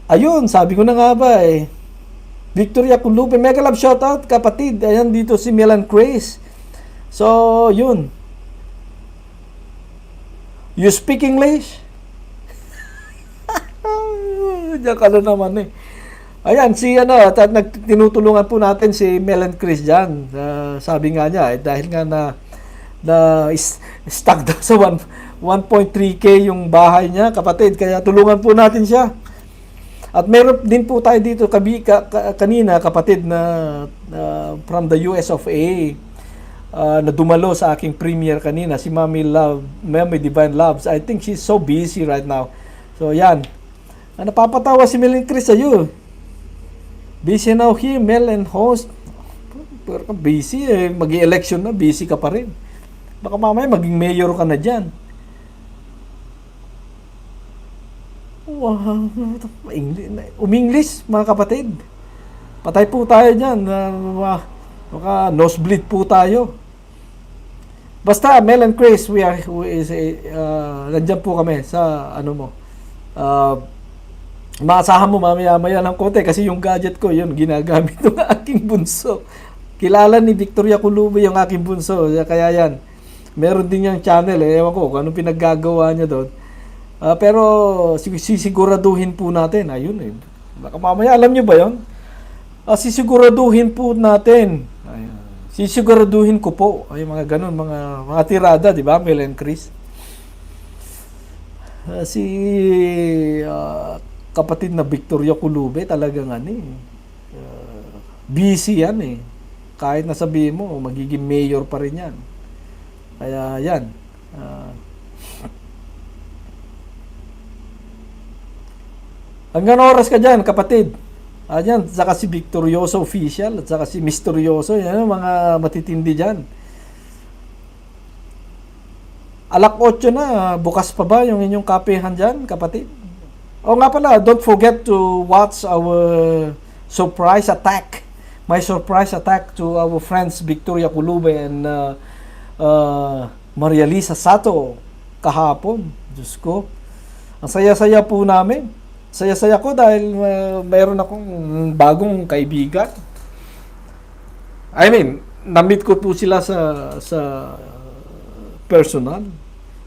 Ayun, sabi ko na nga ba eh. Victoria Culupe, mega love shoutout kapatid. Ayan dito si Milan Chris. So, yun. You speak English? Diyan ka na naman eh. Ayan, si tinutulungan po natin si Milan Chris dyan. Sabi nga niya, dahil nga stuck daw sa 1.3K yung bahay niya, kapatid. Kaya tulungan po natin siya. At meron din po tayo dito kanina kapatid na from the US of A na dumalo sa aking premiere kanina, si Mami Divine Loves. I think she's so busy right now. So yan. Napapatawa si Mel and Chris sa'yo. Busy now here, Mel and host. Pero busy eh, mag-election na, busy ka pa rin. Baka mamaya maging mayor ka na dyan. Wow, English mga kapatid. Patay po tayo dyan. Baka nosebleed po tayo. Basta, Mel and Chris, nandyan po kami sa ano mo. Maasahan mo mamaya-maya ng konti kasi yung gadget ko, yun, ginagamit ng aking bunso. Kilala ni Victoria Culubi yung aking bunso. Kaya yan, meron din yung channel. Ewan ko kung anong pinaggagawa niya doon. Pero sisiguraduhin po natin. Ayun eh. Baka mamaya, alam nyo ba yun? Sisiguraduhin po natin. Sisiguraduhin ko po. Ay, mga ganun, mga tirada, di ba, Mel and Chris? Kapatid na Victoria Culubi, talagang busy yan eh. Kahit nasabihin mo, magiging mayor pa rin yan. Kaya yan. Hanggang oras ka dyan, kapatid. Yan, saka si Victorioso Official at saka si Misterioso. Yan, mga matitindi dyan. Alas 8 na, bukas pa ba yung inyong kapehan dyan, kapatid? O nga pala, don't forget to watch our surprise attack. My surprise attack to our friends Victoria Culubi and Maria Lisa Sato kahapon. Diyos ko. Ang saya-saya po namin. Saya-saya ko dahil mayroon akong bagong kaibigan. I mean, na-meet ko po sila sa personal.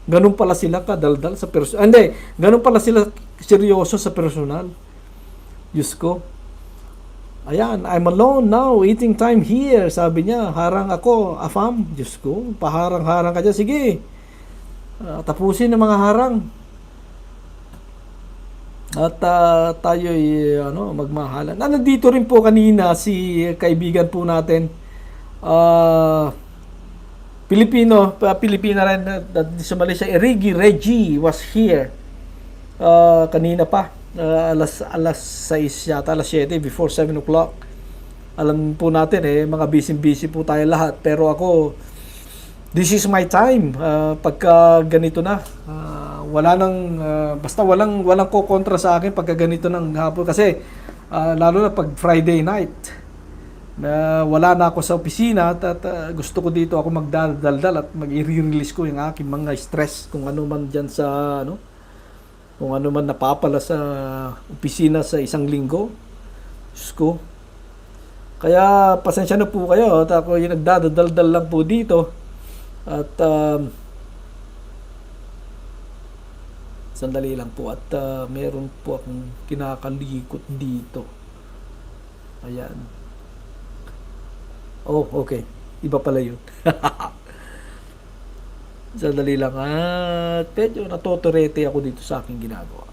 Ganun pala sila kadaldal sa personal. Hindi, ganun pala sila seryoso sa personal. Diyos ko. Ayan, I'm alone now, eating time here. Sabi niya, harang ako, afam. Diyos ko, paharang-harang ka dyan. Sige, tapusin ang mga harang. At tayo'y magmahalan. Nandito rin po kanina si kaibigan po natin. Pilipina rin sa Malaysia. Reggie was here. Kanina pa. Alas 6 yata, alas 7, before 7 o'clock. Alam po natin mga busy po tayo lahat. Pero ako, this is my time. Pagka ganito na, basta walang kokontra sa akin pagka ganito ng hapon. Kasi, lalo na pag Friday night, wala na ako sa opisina at gusto ko dito ako magdaldal at mag-i-release ko yung aking mga stress kung ano man dyan sa, kung ano man napapala sa opisina sa isang linggo. Diyos ko. Kaya, pasensya na po kayo at ako yung nagdadaldal lang po dito. At sandali lang po at meron po akong kinakalikot dito. Ayan. Oh, okay. Iba pala yun. Sandali lang at medyo natotorete ako dito sa aking ginagawa.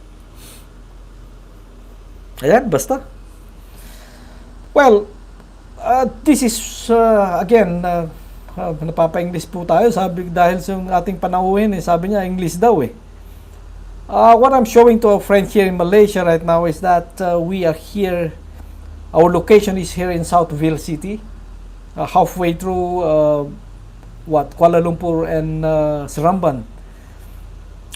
Ayan, basta. Well, this is again, napapa-English po tayo. Sabi, dahil sa ating panauhin, sabi niya, English daw eh. What I'm showing to our friends here in Malaysia right now is that we are here, our location is here in Southville City, halfway through Kuala Lumpur and Seremban.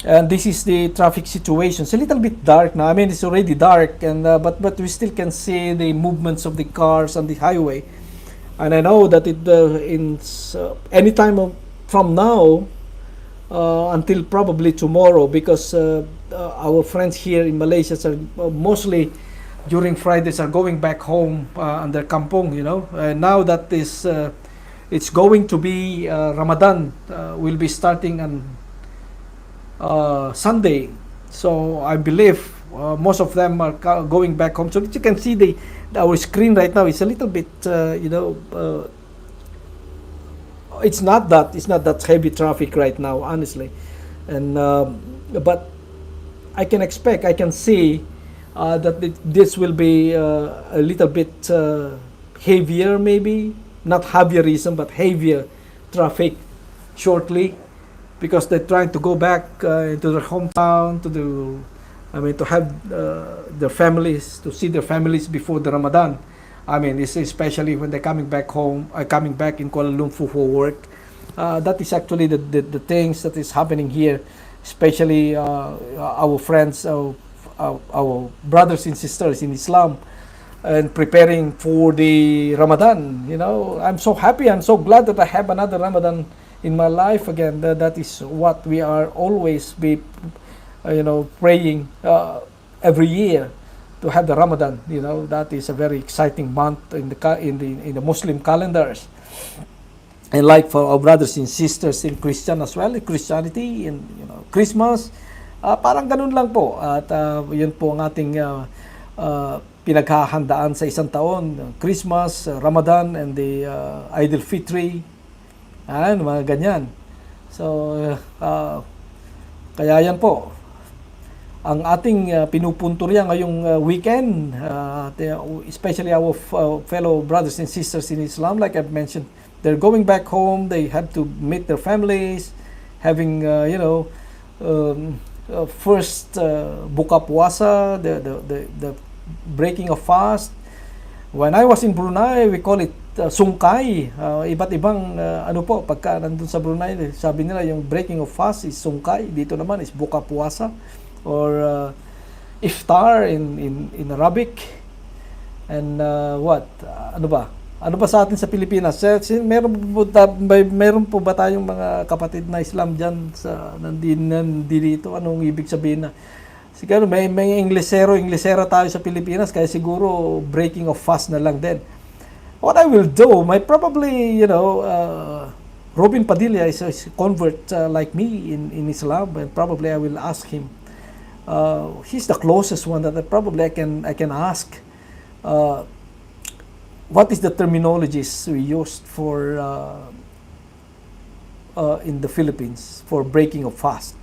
And this is the traffic situation. It's a little bit dark now. I mean, it's already dark, and but we still can see the movements of the cars on the highway. And I know that any time from now until probably tomorrow, because our friends here in Malaysia are mostly during Fridays are going back home on their kampong, you know. Now that it's going to be Ramadan will be starting on Sunday, so I believe most of them are going back home. So you can see our screen right now is a little bit it's not that heavy traffic right now, honestly, and but I can see that this will be a little bit heavier, maybe not heavier but heavier traffic shortly, because they're trying to go back into their hometown to have their families, to see their families before the Ramadan. I mean, especially when they're coming back home, coming back in Kuala Lumpur for work. That is actually the things that is happening here, especially our friends, our brothers and sisters in Islam, and preparing for the Ramadan. You know, I'm so happy, I'm so glad that I have another Ramadan in my life again. That is what we are always praying every year, to have the Ramadan. You know, that is a very exciting month in the Muslim calendars. And like for our brothers and sisters in Christian as well, in Christianity, and Christmas, parang ganun lang po. At yun po ang ating pinaghahandaan sa isang taon: Christmas, Ramadan, and the Eid al-Fitri, mga ganyan. So kaya yan po ang ating pinupunturya ngayong weekend, especially our fellow brothers and sisters in Islam. Like I've mentioned, they're going back home, they have to meet their families, having first buka puasa, the breaking of fast. When I was in Brunei, we call it sungkay. Iba't ibang pagka nandun sa Brunei, sabi nila yung breaking of fast is sungkay, dito naman is buka puasa, or iftar in Arabic. And ano ba sa atin sa Pilipinas? Meron po ba tayong mga kapatid na Islam dyan dito? Anong ibig sabihin na? Siguro may Inglesera tayo sa Pilipinas, kaya siguro breaking of fast na lang din. What I will do, probably, Robin Padilla is a convert like me in Islam, and probably I will ask him. He's the closest one that I can ask. What is the terminologies we used for in the Philippines for breaking of fast?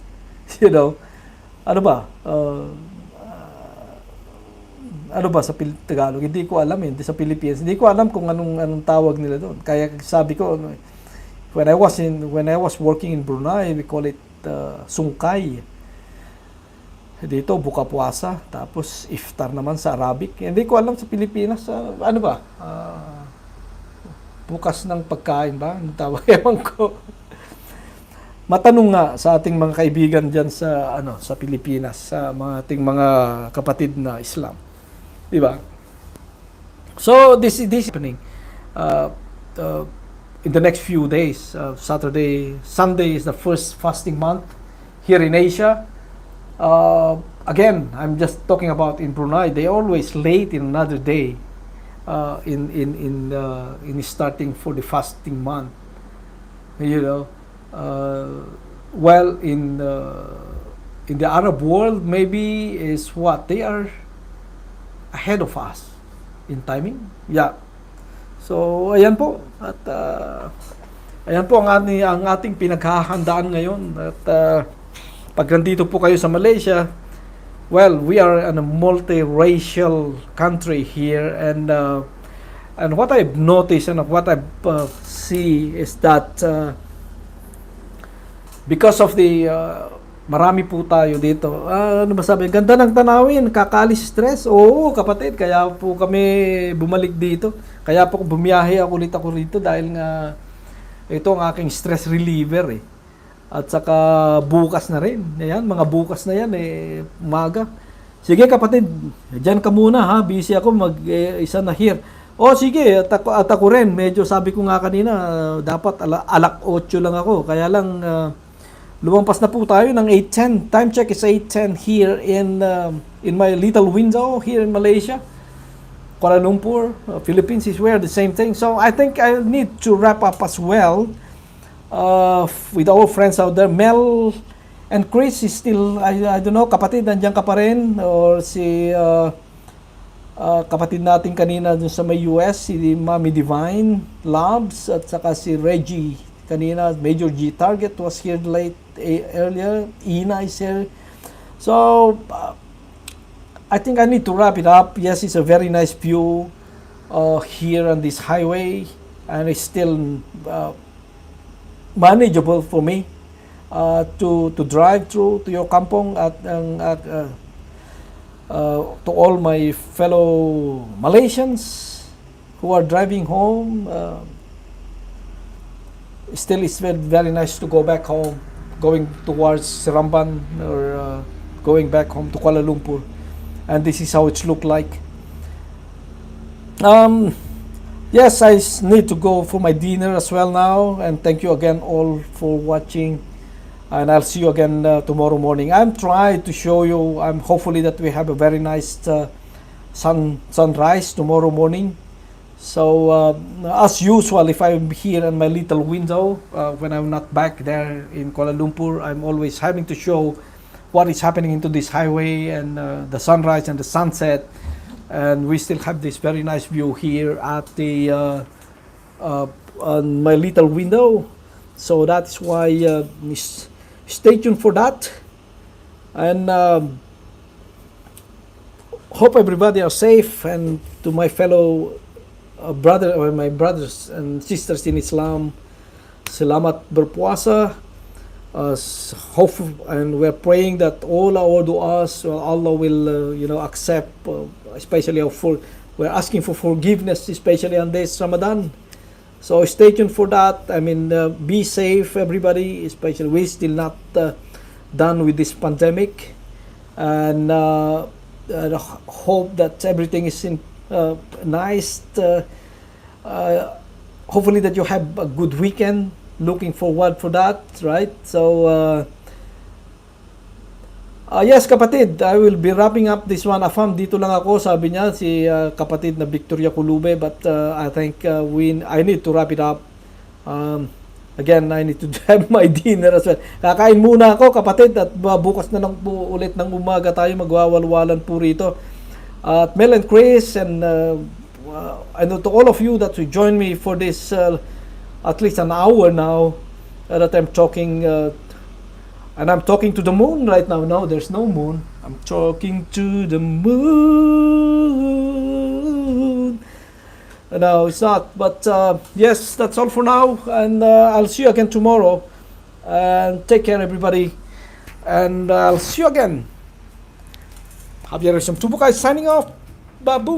Ano ba sa Tagalog? Hindi ko alam sa Philippines. Hindi ko alam kung anong tawag nila doon. Kaya sabi ko, when I was working in Brunei, we call it sungkay. Dito buka puasa, tapos iftar naman sa Arabic. Hindi ko alam sa Pilipinas bukas ng pagkain ba? Anong tawag? Ewan ko. Matanong nga sa ating mga kaibigan diyan sa Pilipinas, sa ating mga kapatid na Islam. Di ba? So this happening in the next few days. Sunday is the first fasting month here in Asia. Again, I'm just talking about in Brunei. They always late in another day in starting for the fasting month. Well, in the Arab world, maybe is what they are ahead of us in timing. Yeah. So ayan po, at Ayan po ang ating pinaghahandaan ngayon. At pag nandito po kayo sa Malaysia, well, we are in a multiracial country here, and what I've noticed and what I've see is that because of the marami po tayo dito. Ano masabi? Ganda ng tanawin, kakaalis stress. Oo, kapatid, kaya po kami bumalik dito. Kaya po bumiyahe ulit ako rito dahil nga ito ang aking stress reliever eh. At saka bukas na rin. Ayan, mga bukas na yan eh, umaga. Sige kapatid, dyan ka muna ha. Busy ako, isa na here. O sige, at ako rin. Medyo sabi ko nga kanina, dapat alak 8 lang ako. Kaya lang, lumampas na po tayo ng 8:10. Time check is 8:10 here in my little window here in Malaysia. Kuala Lumpur, Philippines is where the same thing. So I think I need to wrap up as well with our friends out there. Mel and Chris is still, I don't know, kapatid, nandiyan ka pa rin? Or si kapatid natin kanina dun sa may US, si Mami Divine Labs, at saka si Reggie kanina, Major G Target was here earlier. Ina is here. So I think I need to wrap it up. Yes, it's a very nice view here on this highway, and it's still manageable for me to drive through to your kampong to all my fellow Malaysians who are driving home. Still, it's very, very nice to go back home, going towards Seremban or going back home to Kuala Lumpur. And this is how it's look like. Yes, I need to go for my dinner as well now. And thank you again all for watching. And I'll see you again tomorrow morning. I'm trying to show you. Hopefully that we have a very nice sunrise tomorrow morning. So as usual, if I'm here in my little window, when I'm not back there in Kuala Lumpur, I'm always having to show what is happening into this highway and the sunrise and the sunset. And we still have this very nice view here at the on my little window. So that's why stay tuned for that. And hope everybody are safe. And to my fellow my brothers and sisters in Islam, selamat berpuasa. Hope, and we're praying that all our du'as, Allah will accept, especially we're asking for forgiveness, especially on this Ramadan. So stay tuned for that. I mean, be safe everybody, especially we're still not done with this pandemic, and hope that everything is nice. Hopefully that you have a good weekend. Looking forward for that, right? So yes kapatid, I will be wrapping up this one. Afam, dito lang ako, sabi niya si kapatid na Victoria Kulube, but I think I need to wrap it up. Again, I need to have my dinner as well. Kakain muna ako kapatid, at bukas na lang po ulit ng umaga tayo magwawalwalan po rito. At Mel and Chris, and I know to all of you that will join me for this at least an hour now that I'm talking, and I'm talking to the moon right now. No, there's no moon. I'm talking to the moon. No, it's not. But yes, that's all for now, and I'll see you again tomorrow. And take care, everybody. And I'll see you again. Javier Tubukai signing off. Babu.